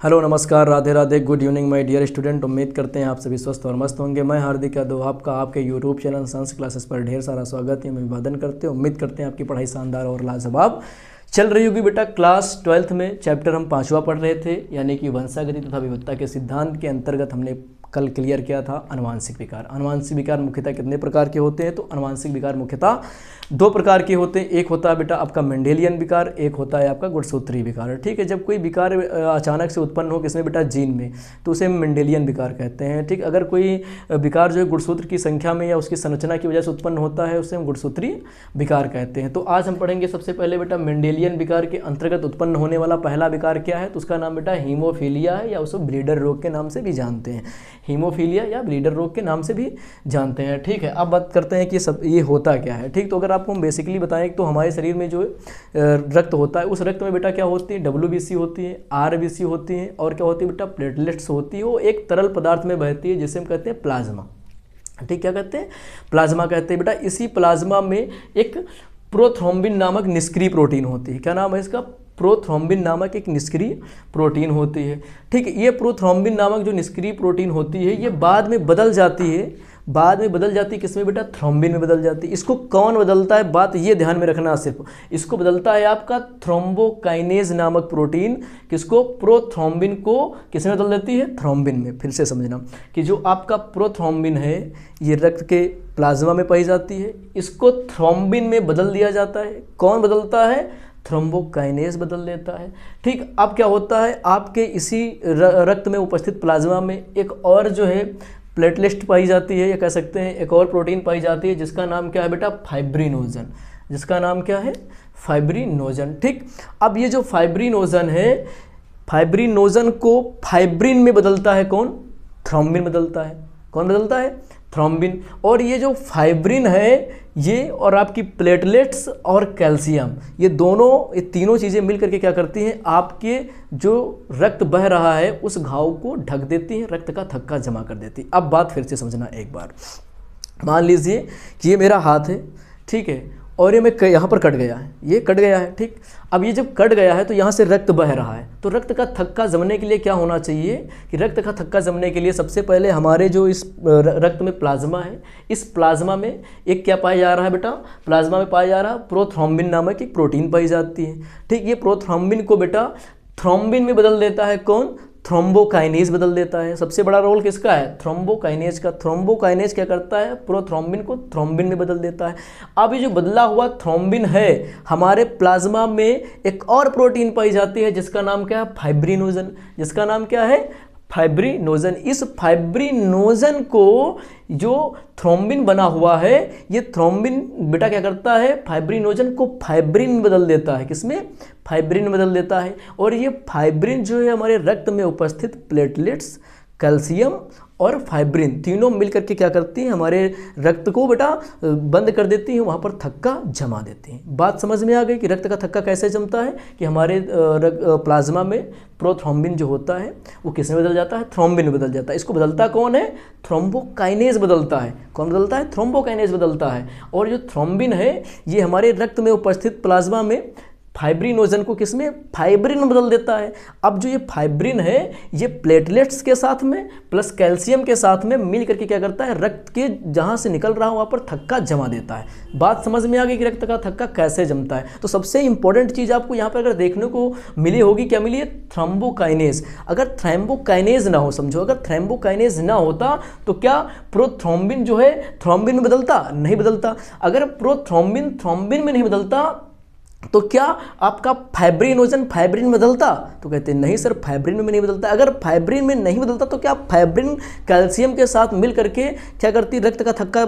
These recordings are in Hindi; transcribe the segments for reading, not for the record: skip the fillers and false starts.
हेलो नमस्कार Radhe Radhe good evening my dear student. उम्मीद करते हैं आप सभी स्वस्थ और मस्त होंगे। मैं हार्दिक यादव आपका आपके यूट्यूब चैनल संस क्लासेस पर ढेर सारा स्वागत है। मैं अभिवादन करते हैं। उम्मीद करते हैं आपकी पढ़ाई शानदार और लाजवाब चल रही होगी। बेटा क्लास 12th में चैप्टर हम 5वां पढ़ रहे थे, यानी कि वंशागति तथा विविधता के सिद्धांत के अंतर्गत हमने कल क्लियर किया था अनुवांशिक विकार। अनुवांशिक विकार मुख्यतः कितने प्रकार के होते हैं? तो अनुवांशिक विकार मुख्यतः दो प्रकार के होते हैं। एक होता है बेटा आपका मेंडेलियन विकार, एक होता है आपका गुणसूत्रीय विकार। ठीक है, जब कोई विकार अचानक से उत्पन्न हो किसमें बेटा? जीन में, तो उसे मेंडेलियन विकार कहते हैं। ठीक, अगर कोई विकार जो है गुणसूत्र की संख्या में या उसकी संरचना की वजह से उत्पन्न होता है उसे हम गुणसूत्रीय विकार कहते हैं। तो आज हम पढ़ेंगे सबसे पहले बेटा मेंडेलियन विकार के अंतर्गत उत्पन्न होने वाला पहला विकार क्या है? तो उसका नाम बेटा हीमोफीलिया है, या उसे ब्लीडर रोग के नाम से भी जानते हैं। हीमोफीलिया या ब्लीडर रोग के नाम से भी जानते हैं। ठीक है, अब बात करते हैं कि सब ये होता क्या है। ठीक, तो अगर आपको हम बेसिकली बताएं तो हमारे शरीर में जो रक्त होता है उस रक्त में बेटा क्या होती है? WBC होती है, RBC होती है, और क्या होती है बेटा? प्लेटलेट्स होती है। वो एक तरल पदार्थ में बहती है जिसे हम कहते हैं प्लाज्मा। ठीक, क्या कहते हैं? प्लाज्मा कहते हैं बेटा। इसी प्लाज्मा में एक प्रोथ्रोम्बिन नामक निष्क्रिय प्रोटीन होती है। क्या नाम है इसका? प्रोथ्रोम्बिन नामक एक निष्क्रिय प्रोटीन होती है। ठीक है, ये प्रोथ्रोम्बिन नामक जो निष्क्रिय प्रोटीन होती है ये बाद में बदल जाती है किसमें बेटा? थ्रोम्बिन में बदल जाती है। इसको कौन बदलता है? बात ये ध्यान में रखना, सिर्फ इसको बदलता है आपका थ्रोम्बोकाइनेज नामक प्रोटीन। किसको? प्रोथ्रोम्बिन को किसमें बदल देती है? थ्रोम्बिन में। फिर से समझना कि जो आपका प्रोथ्रोम्बिन है ये रक्त के प्लाज्मा में पाई जाती है, इसको थ्रोम्बिन में बदल दिया जाता है। कौन बदलता है? थ्रोम्बोकाइनेज बदल देता है। ठीक, अब क्या होता है आपके इसी रक्त में उपस्थित प्लाज्मा में एक और जो है प्लेटलेट पाई जाती है, या कह सकते हैं एक और प्रोटीन पाई जाती है जिसका नाम क्या है बेटा? फाइब्रिनोजन। जिसका नाम क्या है? फाइब्रिनोजन। ठीक, अब ये जो फाइब्रिनोजन है, फाइब्रिनोजन को फाइब्रिन में बदलता है कौन? थ्रोम्बिन बदलता है। कौन बदलता है? थ्रोम्बिन। और ये जो फाइब्रिन है ये और आपकी प्लेटलेट्स और कैल्शियम, ये तीनों चीज़ें मिल करके क्या करती हैं? आपके जो रक्त बह रहा है उस घाव को ढक देती हैं, रक्त का थक्का जमा कर देती है। अब बात फिर से समझना एक बार। मान लीजिए कि ये मेरा हाथ है, ठीक है, और ये मैं यहाँ पर कट गया है, ये कट गया है। ठीक, अब ये जब कट गया है तो यहाँ से रक्त बह रहा है, तो रक्त का थक्का जमने के लिए क्या होना चाहिए? कि रक्त का थक्का जमने के लिए सबसे पहले हमारे जो इस रक्त में प्लाज्मा है, इस प्लाज्मा में एक क्या पाया जा रहा है बेटा? प्लाज्मा में पाया जा रहा है प्रोथ्रोम्बिन नामक एक प्रोटीन पाई जाती है। ठीक, ये प्रोथ्रोम्बिन को बेटा थ्रोम्बिन में बदल देता है कौन? थ्रोम्बोकाइनेज बदल देता है। सबसे बड़ा रोल किसका है? थ्रोम्बोकाइनेज का। थ्रोम्बोकाइनेज क्या करता है? प्रोथ्रोम्बिन को थ्रोम्बिन में बदल देता है। अब ये जो बदला हुआ थ्रोम्बिन है, हमारे प्लाज्मा में एक और प्रोटीन पाई जाती है जिसका नाम क्या है? फाइब्रिनोजन। जिसका नाम क्या है? फाइब्रिनोजन। इस फाइब्रिनोजन को जो थ्रोम्बिन बना हुआ है, ये थ्रोम्बिन बेटा क्या करता है? फाइब्रिनोजन को फाइब्रिन में बदल देता है। किसमें? फाइब्रिन में बदल देता है। और ये फाइब्रिन जो है हमारे रक्त में उपस्थित प्लेटलेट्स, कैल्शियम और फाइब्रिन तीनों मिलकर के क्या करती हैं? हमारे रक्त को बेटा बंद कर देती हैं, वहाँ पर थक्का जमा देती हैं। बात समझ में आ गई कि रक्त का थक्का कैसे जमता है? कि हमारे प्लाज्मा में प्रोथ्रोम्बिन जो होता है वो किस में बदल जाता है? थ्रोम्बिन में बदल जाता है। इसको बदलता कौन है? थ्रोम्बोकाइनेज बदलता है। कौन बदलता है? थ्रोम्बोकाइनेज बदलता है। और जो थ्रोम्बिन है ये हमारे रक्त में उपस्थित प्लाज्मा में फाइब्रिनोजन को किसमें? फाइब्रिन में बदल देता है। अब जो ये फाइब्रिन है ये प्लेटलेट्स के साथ में प्लस कैल्शियम के साथ में मिल करके क्या करता है? रक्त के जहाँ से निकल रहा हो वहाँ पर थक्का जमा देता है। बात समझ में आ गई कि रक्त का थक्का कैसे जमता है। तो सबसे इंपॉर्टेंट चीज़ आपको यहाँ पर अगर देखने को मिली होगी, क्या मिली है? थ्रोम्बोकाइनेज। अगर थ्रोम्बोकाइनेज ना हो, समझो अगर थ्रोम्बोकाइनेज ना होता तो क्या प्रोथ्रोम्बिन जो है थ्रोम्बिन में बदलता? नहीं बदलता। अगर प्रोथ्रोम्बिन थ्रोम्बिन में नहीं बदलता तो क्या आपका फाइब्रिनोजन फाइब्रिन में बदलता? तो कहते हैं नहीं सर, फाइब्रिन में नहीं बदलता। अगर फाइब्रिन में नहीं बदलता तो क्या फाइब्रिन कैल्शियम के साथ मिल करके क्या करती? रक्त का थक्का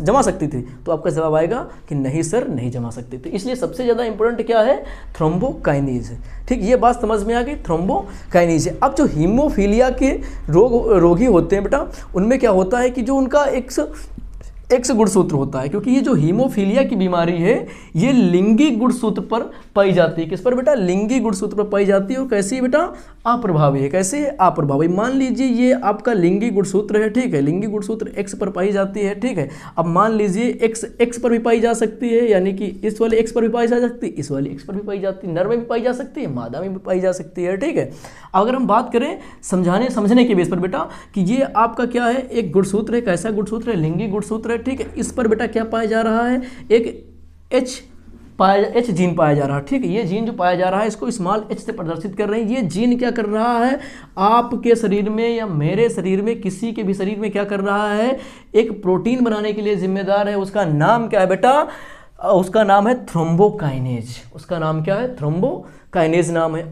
जमा सकती थी? तो आपका जवाब आएगा कि नहीं सर, नहीं जमा सकती थी। इसलिए सबसे ज़्यादा इंपॉर्टेंट क्या है? थ्रोम्बोकाइनेज है। ठीक, ये बात समझ में आ गई, थ्रोम्बोकाइनेज है। अब जो हीमोफीलिया के रोगी होते हैं बेटा, उनमें क्या होता है कि जो उनका एक्स गुणसूत्र होता है, क्योंकि ये जो हीमोफीलिया की बीमारी है ये लिंगी गुणसूत्र पर पाई जाती है। किस पर बेटा? लिंगी गुणसूत्र पर पाई जाती है। और कैसी है बेटा? अप्रभावी है। कैसे है? अप्रभावी। मान लीजिए ये आपका लिंगी गुणसूत्र है, ठीक है, लिंगी गुणसूत्र x पर पाई जाती है, ठीक है। अब मान लीजिए x पर भी पाई जा सकती है, यानी कि इस वाले x पर भी पाई जा सकती है, इस वाले x पर भी पाई जाती है, नर में भी पाई जा सकती है, मादा में भी पाई जा सकती है, ठीक है। अगर हम बात करें समझने के बेस पर बेटा कि ये आपका क्या है, एक गुणसूत्र है। कैसा गुणसूत्र है? लिंगी गुणसूत्र है, ठीक है। इस पर बेटा क्या पाया जा रहा है? एक एच जीन पाया जा रहा है, ठीक है। ये जीन जो पाया जा रहा है इसको स्मॉल एच से प्रदर्शित कर रहे हैं। ये जीन क्या कर रहा है? आपके शरीर में या मेरे शरीर में, किसी के भी शरीर में क्या कर रहा है? एक प्रोटीन बनाने के लिए जिम्मेदार है। उसका नाम क्या है बेटा? उसका नाम है थ्रोम्बोकाइनेज। उसका नाम क्या है? थ्रोम्बोकाइनेज नाम है।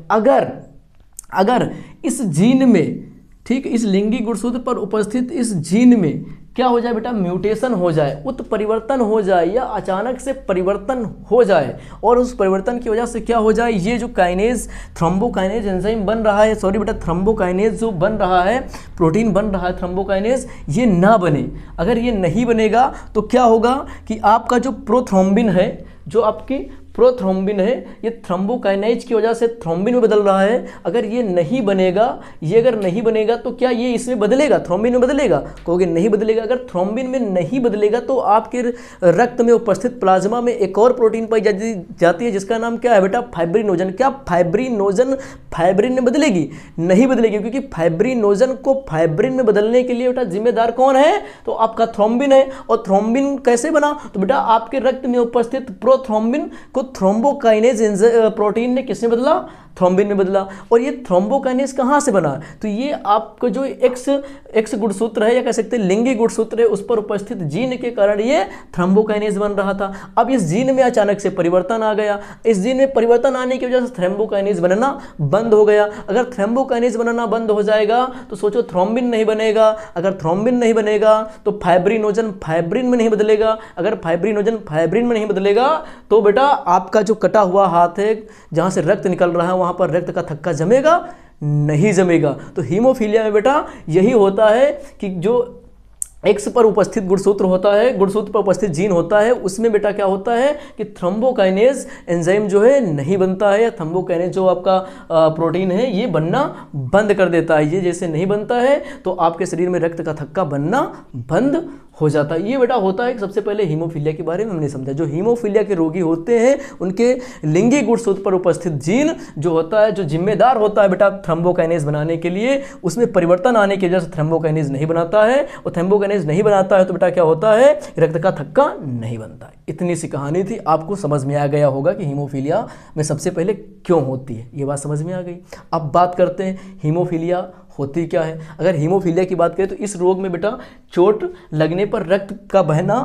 अगर इस जीन में, ठीक, इस लिंगी गुणसूत्र पर उपस्थित इस जीन में क्या हो जाए बेटा? म्यूटेशन हो जाए, उत्परिवर्तन हो जाए, या अचानक से परिवर्तन हो जाए, और उस परिवर्तन की वजह से क्या हो जाए? ये जो काइनेज, थ्रोम्बोकाइनेज एंजाइम बन रहा है, सॉरी बेटा, थ्रोम्बोकाइनेज जो बन रहा है, प्रोटीन बन रहा है थ्रोम्बोकाइनेज, ये ना बने। अगर ये नहीं बनेगा तो क्या होगा कि आपका जो प्रोथ्रोम्बिन है, जो आपकी प्रोथ्रोम्बिन है, ये थ्रोम्बोकाइनेज की वजह से थ्रोम्बिन में बदल रहा है। अगर ये नहीं बनेगा, ये अगर नहीं बनेगा तो क्या ये इसमें बदलेगा? थ्रोम्बिन में बदलेगा? कहोगे नहीं बदलेगा। अगर थ्रोम्बिन में नहीं बदलेगा तो आपके रक्त में उपस्थित प्लाज्मा में एक और प्रोटीन पाई जाती है, जिसका नाम क्या है बेटा? फाइब्रिनोजन। क्या फाइब्रिनोजन फाइब्रिन में बदलेगी? नहीं बदलेगी, क्योंकि फाइब्रिनोजन को फाइब्रिन में बदलने के लिए बेटा जिम्मेदार कौन है? तो आपका थ्रोम्बिन है। और थ्रोम्बिन कैसे बना? तो बेटा आपके रक्त में उपस्थित प्रोथ्रोम्बिन को थ्रोम्बोकाइनेज प्रोटीन ने किसने बदला? थ्रोम्बिन में बदला। और ये थ्रोम्बोकाइनेज कहाँ से बना? तो ये आपको जो एक्स गुणसूत्र है, या कह सकते हैं लिंगी गुणसूत्र है, उस पर उपस्थित जीन के कारण ये थ्रोम्बोकाइनेज बन रहा था। अब इस जीन में अचानक से परिवर्तन आ गया। इस जीन में परिवर्तन आने की वजह से थ्रोम्बोकाइनेज बनना बंद हो गया। अगर थ्रोम्बोकाइनेज बनना बंद हो जाएगा तो सोचो थ्रोम्बिन नहीं बनेगा। अगर थ्रोम्बिन नहीं बनेगा तो फाइब्रिनोजन फाइब्रिन में नहीं बदलेगा। अगर फाइब्रिनोजन फाइब्रिन में नहीं बदलेगा तो बेटा आपका जो कटा हुआ हाथ है, जहाँ से रक्त निकल रहा है, वहाँ पर रक्त का थक्का जमेगा? नहीं जमेगा। तो हीमोफीलिया में बेटा यही होता है कि जो एक्स पर उपस्थित गुणसूत्र होता है, गुणसूत्र पर उपस्थित जीन होता है, उसमें बेटा क्या होता है कि थ्रोम्बोकाइनेज एंजाइम जो है नहीं बनता है। थ्रोम्बोकाइनेज जो आपका प्रोटीन है ये बनना बंद कर देता है। ये जैसे नहीं बनता है तो आपके शरीर में रक्त का थक्का बनना बंद हो जाता है। ये बेटा होता है। सबसे पहले हीमोफीलिया के बारे में हमने समझा। जो हीमोफीलिया के रोगी होते हैं उनके लिंगी गुणसूत्र पर उपस्थित जीन जो होता है, जो जिम्मेदार होता है बेटा थ्रोम्बोकाइनेज बनाने के लिए, उसमें परिवर्तन आने की वजह से थ्रोम्बोकाइनेज नहीं बनाता है। और थ्रोम्बोकाइनेज नहीं बनाता है तो बेटा क्या होता है? रक्त का थक्का नहीं बनता है। इतनी सी कहानी थी। आपको समझ में आ गया होगा कि हीमोफीलिया में सबसे पहले क्यों होती है, ये बात समझ में आ गई। अब बात करते हैं हीमोफीलिया होती क्या है। अगर हीमोफीलिया की बात करें तो इस रोग में बेटा चोट लगने पर रक्त का बहना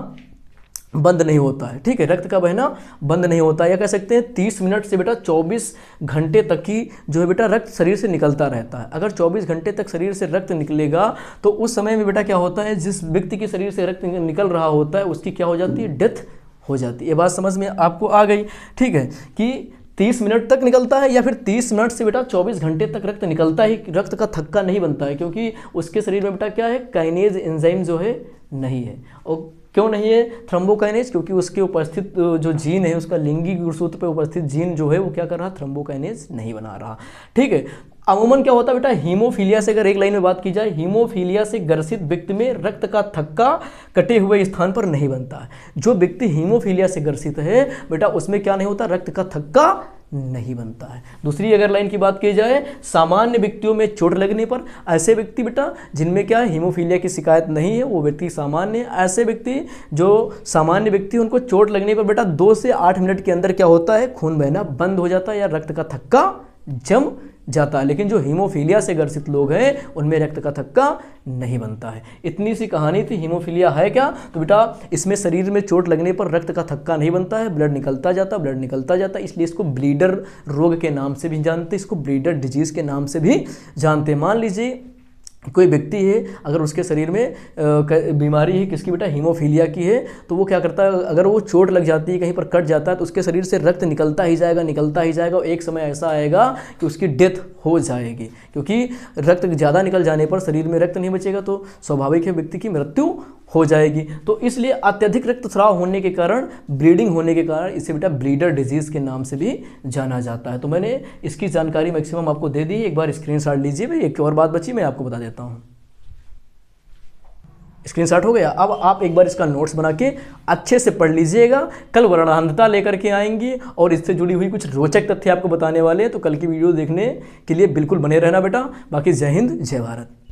बंद नहीं होता है, ठीक है, रक्त का बहना बंद नहीं होता है। या कह सकते हैं 30 मिनट से बेटा 24 घंटे तक की जो है बेटा रक्त शरीर से निकलता रहता है। अगर 24 घंटे तक शरीर से रक्त निकलेगा तो उस समय में बेटा क्या होता है, जिस व्यक्ति के शरीर से रक्त निकल रहा होता है उसकी क्या हो जाती है? डेथ हो जाती है। ये बात समझ में आपको आ गई, ठीक है, कि 30 मिनट तक निकलता है या फिर 30 मिनट से बेटा 24 घंटे तक रक्त निकलता है, रक्त का थक्का नहीं बनता है, क्योंकि उसके शरीर में बेटा क्या है? काइनेज एंजाइम जो है नहीं है। और क्यों नहीं है थ्रोम्बोकाइनेज? क्योंकि उसके उपस्थित जो जीन है, उसका लिंगी गुणसूत्र पर उपस्थित जीन जो है वो क्या कर रहा? थ्रोम्बोकाइनेज नहीं बना रहा, ठीक है। अमूमन क्या होता है बेटा हीमोफीलिया से, अगर एक लाइन में बात की जाए, हीमोफीलिया से ग्रसित व्यक्ति में रक्त का थक्का कटे हुए स्थान पर नहीं बनता है। जो व्यक्ति हीमोफीलिया से ग्रसित है बेटा उसमें क्या नहीं होता? रक्त का थक्का नहीं बनता है। दूसरी अगर लाइन की बात की जाए, सामान्य व्यक्तियों में चोट लगने पर, ऐसे व्यक्ति बेटा जिनमें क्या है हीमोफीलिया की शिकायत नहीं है वो व्यक्ति सामान्य है। ऐसे व्यक्ति जो सामान्य व्यक्ति उनको चोट लगने पर बेटा 2 से 8 मिनट के अंदर क्या होता है? खून बहना बंद हो जाता है या रक्त का थक्का जम जाता है। लेकिन जो हीमोफीलिया से ग्रसित लोग हैं उनमें रक्त का थक्का नहीं बनता है। इतनी सी कहानी थी। हीमोफीलिया है क्या? तो बेटा इसमें शरीर में चोट लगने पर रक्त का थक्का नहीं बनता है, ब्लड निकलता जाता है, इसलिए इसको ब्लीडर रोग के नाम से भी जानते हैं, इसको ब्लीडर डिजीज के नाम से भी जानते हैं। मान लीजिए कोई व्यक्ति है, अगर उसके शरीर में बीमारी है, किसकी बेटा? हीमोफीलिया की है, तो वो क्या करता है, अगर वो चोट लग जाती है, कहीं पर कट जाता है तो उसके शरीर से रक्त निकलता ही जाएगा और एक समय ऐसा आएगा कि उसकी डेथ हो जाएगी, क्योंकि रक्त ज़्यादा निकल जाने पर शरीर में रक्त नहीं बचेगा तो स्वाभाविक है व्यक्ति की मृत्यु हो जाएगी। तो इसलिए अत्यधिक रक्तस्राव होने के कारण, ब्लीडिंग होने के कारण इसे बेटा ब्लीडर डिजीज़ के नाम से भी जाना जाता है। तो मैंने इसकी जानकारी मैक्सिमम आपको दे दी, एक बार स्क्रीनशॉट लीजिए। भाई एक और बात बची, मैं आपको बता देता हूँ। स्क्रीनशॉट हो गया। अब आप एक बार इसका नोट्स बना के अच्छे से पढ़ लीजिएगा। कल वर्णांधता लेकर के आएंगी और इससे जुड़ी हुई कुछ रोचक तथ्य आपको बताने वाले हैं, तो कल की वीडियो देखने के लिए बिल्कुल बने रहना बेटा। बाकी जय हिंद, जय भारत।